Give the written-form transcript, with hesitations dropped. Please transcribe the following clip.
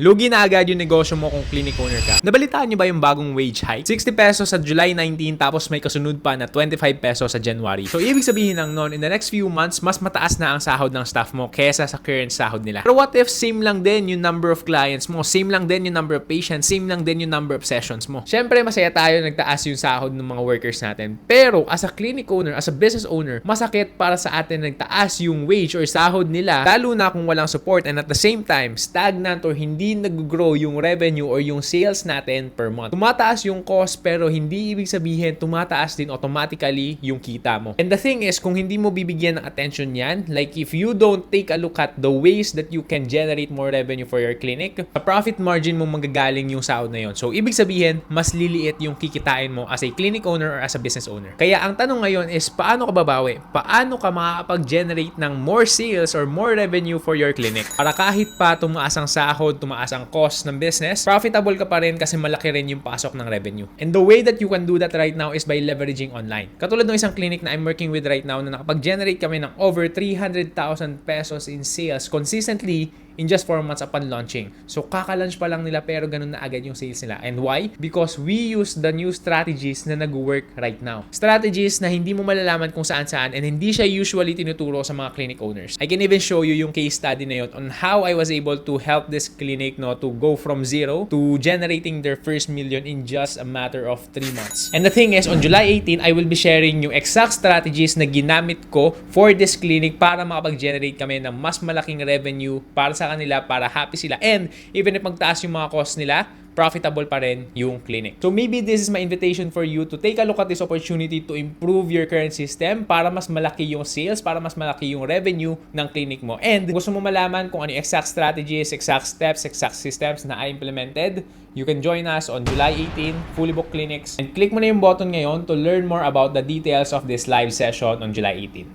Lugi na agad yung negosyo mo kung clinic owner ka. Nabalitaan niyo ba yung bagong wage hike? 60 pesos sa July 19 tapos may kasunod pa na 25 pesos sa January. So ibig sabihin lang nun, in the next few months, mas mataas na ang sahod ng staff mo kesa sa current sahod nila. Pero what if same lang din yung number of clients mo, same lang din yung number of patients, same lang din yung number of sessions mo? Syempre masaya tayo nagtaas yung sahod ng mga workers natin. Pero as a clinic owner, as a business owner, masakit para sa atin nagtaas yung wage or sahod nila, lalo na kung walang support and at the same time, stagnant or hindi nag-grow yung revenue or yung sales natin per month. Tumataas yung cost pero hindi ibig sabihin tumataas din automatically yung kita mo. And the thing is, kung hindi mo bibigyan ng attention yan, like if you don't take a look at the ways that you can generate more revenue for your clinic, sa profit margin mo manggagaling yung sahod na yon. So ibig sabihin, mas liliit yung kikitain mo as a clinic owner or as a business owner. Kaya ang tanong ngayon is, paano ka babawi? Paano ka makakapag-generate ng more sales or more revenue for your clinic? Para kahit pa tumaas ang sahod, tumaas ang cost ng business, profitable ka pa rin kasi malaki rin yung pasok ng revenue. And the way that you can do that right now is by leveraging online. Katulad ng isang clinic na I'm working with right now na nakapag-generate kami ng over 300,000 pesos in sales consistently in just 4 months upon launching. So kaka-launch pa lang nila pero ganun na agad yung sales nila. And why? Because we use the new strategies na nag-work right now. Strategies na hindi mo malalaman kung saan-saan and hindi siya usually tinuturo sa mga clinic owners. I can even show you yung case study na yun on how I was able to help this clinic to go from zero to generating their first million in just a matter of 3 months. And the thing is, on July 18, I will be sharing yung exact strategies na ginamit ko for this clinic para makapag-generate kami ng mas malaking revenue para sa kanila, para happy sila. And even if magtaas yung mga costs nila, profitable pa rin yung clinic. So maybe this is my invitation for you to take a look at this opportunity to improve your current system para mas malaki yung sales, para mas malaki yung revenue ng clinic mo. And gusto mo malaman kung ano yung exact strategies, exact steps, exact systems na I implemented, you can join us on July 18, Fully Booked Clinics. And click mo na yung button ngayon to learn more about the details of this live session on July 18.